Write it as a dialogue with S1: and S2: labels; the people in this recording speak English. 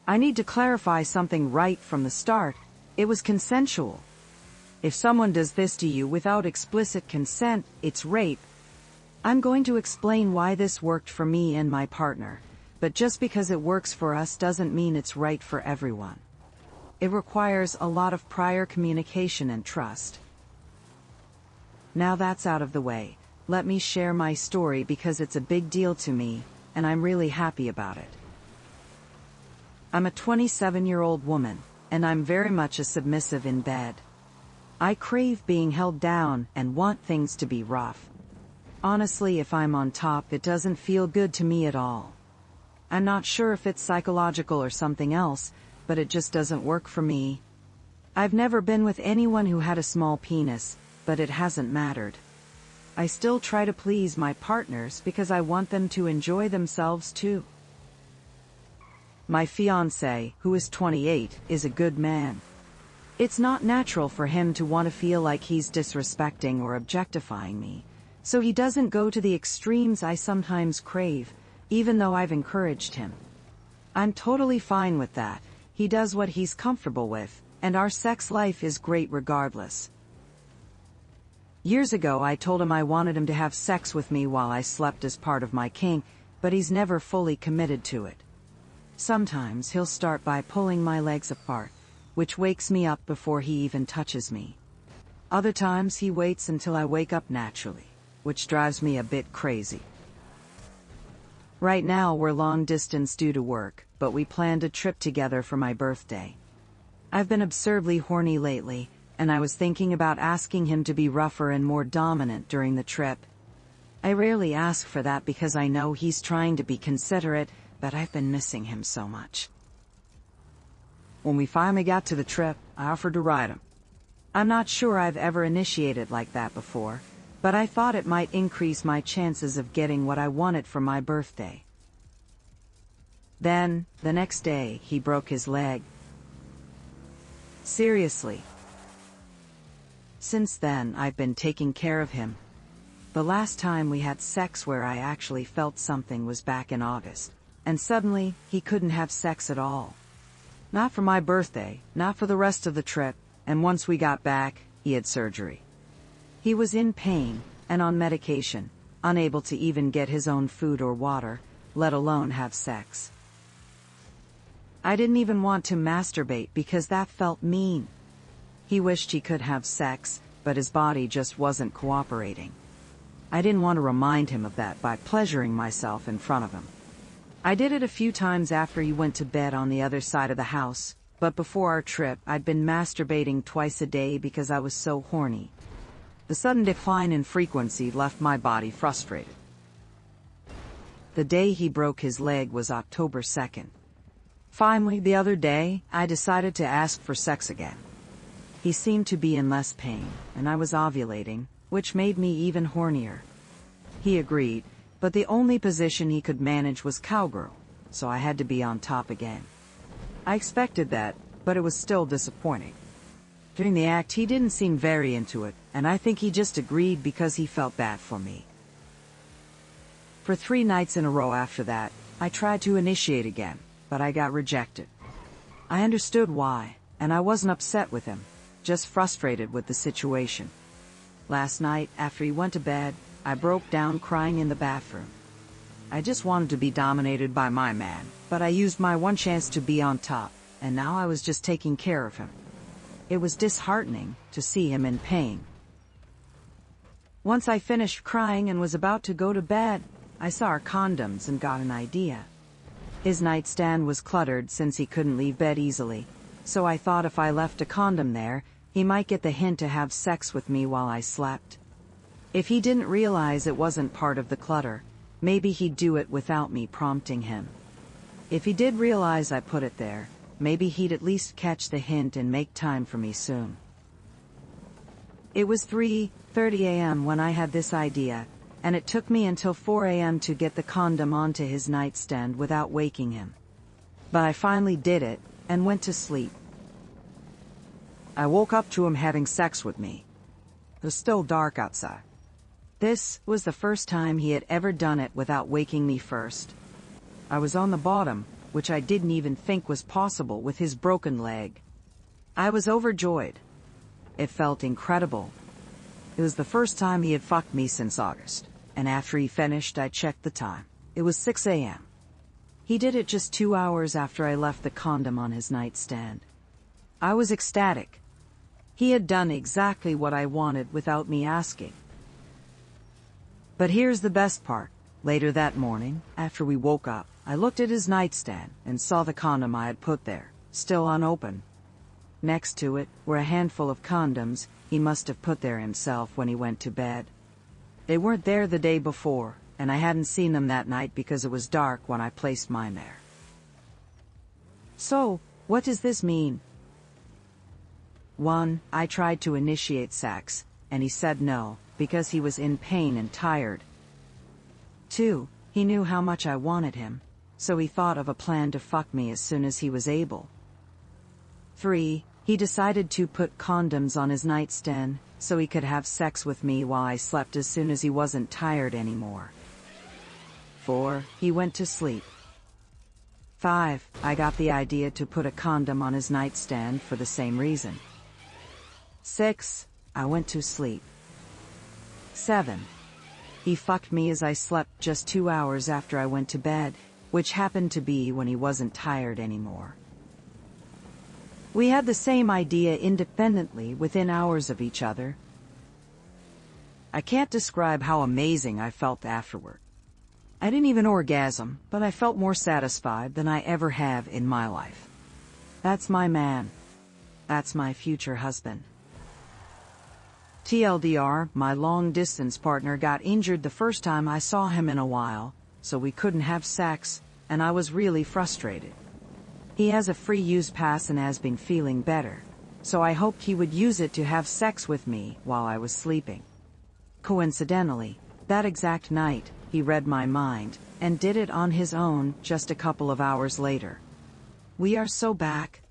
S1: I need to clarify something right from the start. It was consensual. If someone does this to you without explicit consent, it's rape. I'm going to explain why this worked for me and my partner, but just because it works for us doesn't mean it's right for everyone. It requires a lot of prior communication and trust. Now that's out of the way, let me share my story because it's a big deal to me, and I'm really happy about it. I'm a 27-year-old woman, and I'm very much a submissive in bed. I crave being held down and want things to be rough. Honestly, if I'm on top, it doesn't feel good to me at all. I'm not sure if it's psychological or something else, but it just doesn't work for me. I've never been with anyone who had a small penis, but it hasn't mattered. I still try to please my partners because I want them to enjoy themselves too. My fiancé, who is 28, is a good man. It's not natural for him to want to feel like he's disrespecting or objectifying me, so he doesn't go to the extremes I sometimes crave, even though I've encouraged him. I'm totally fine with that. He does what he's comfortable with, and our sex life is great regardless. Years ago I told him I wanted him to have sex with me while I slept as part of my kink, but he's never fully committed to it. Sometimes he'll start by pulling my legs apart, which wakes me up before he even touches me. Other times he waits until I wake up naturally, which drives me a bit crazy. Right now we're long distance due to work, but we planned a trip together for my birthday. I've been absurdly horny lately, and I was thinking about asking him to be rougher and more dominant during the trip. I rarely ask for that because I know he's trying to be considerate, but I've been missing him so much. When we finally got to the trip, I offered to ride him. I'm not sure I've ever initiated like that before, but I thought it might increase my chances of getting what I wanted for my birthday. Then, the next day, he broke his leg. Seriously. Since then, I've been taking care of him. The last time we had sex where I actually felt something was back in August, and suddenly, he couldn't have sex at all. Not for my birthday, not for the rest of the trip, and once we got back, he had surgery. He was in pain, and on medication, unable to even get his own food or water, let alone have sex. I didn't even want to masturbate because that felt mean. He wished he could have sex, but his body just wasn't cooperating. I didn't want to remind him of that by pleasuring myself in front of him. I did it a few times after he went to bed on the other side of the house, but before our trip I'd been masturbating twice a day because I was so horny. The sudden decline in frequency left my body frustrated. The day he broke his leg was October 2nd. Finally, the other day, I decided to ask for sex again. He seemed to be in less pain, and I was ovulating, which made me even hornier. He agreed, but the only position he could manage was cowgirl, so I had to be on top again. I expected that, but it was still disappointing. During the act, he didn't seem very into it, and I think he just agreed because he felt bad for me. For 3 nights in a row after that, I tried to initiate again, but I got rejected. I understood why, and I wasn't upset with him, just frustrated with the situation. Last night, after he went to bed, I broke down crying in the bathroom. I just wanted to be dominated by my man, but I used my one chance to be on top, and now I was just taking care of him. It was disheartening to see him in pain. Once I finished crying and was about to go to bed, I saw our condoms and got an idea. His nightstand was cluttered since he couldn't leave bed easily, so I thought if I left a condom there, he might get the hint to have sex with me while I slept. If he didn't realize it wasn't part of the clutter, maybe he'd do it without me prompting him. If he did realize I put it there, maybe he'd at least catch the hint and make time for me soon. It was 3:30 a.m. when I had this idea, and it took me until 4 a.m. to get the condom onto his nightstand without waking him. But I finally did it, and went to sleep. I woke up to him having sex with me. It was still dark outside. This was the first time he had ever done it without waking me first. I was on the bottom, which I didn't even think was possible with his broken leg. I was overjoyed. It felt incredible. It was the first time he had fucked me since August, and after he finished, I checked the time. It was 6 a.m. He did it just 2 hours after I left the condom on his nightstand. I was ecstatic. He had done exactly what I wanted without me asking. But here's the best part. Later that morning, after we woke up, I looked at his nightstand and saw the condom I had put there, still unopened. Next to it were a handful of condoms he must have put there himself when he went to bed. They weren't there the day before, and I hadn't seen them that night because it was dark when I placed mine there. So, what does this mean? 1. I tried to initiate sex, and he said no, because he was in pain and tired. 2. He knew how much I wanted him, so he thought of a plan to fuck me as soon as he was able. 3. He decided to put condoms on his nightstand, so he could have sex with me while I slept as soon as he wasn't tired anymore. 4. He went to sleep. 5. I got the idea to put a condom on his nightstand for the same reason. 6. I went to sleep. 7. He fucked me as I slept just 2 hours after I went to bed, which happened to be when he wasn't tired anymore. We had the same idea independently within hours of each other. I can't describe how amazing I felt afterward. I didn't even orgasm, but I felt more satisfied than I ever have in my life. That's my man. That's my future husband. TLDR, my long-distance partner got injured the first time I saw him in a while, so we couldn't have sex, and I was really frustrated. He has a free use pass and has been feeling better, so I hoped he would use it to have sex with me while I was sleeping. Coincidentally, that exact night, he read my mind, and did it on his own just a couple of hours later. We are so back.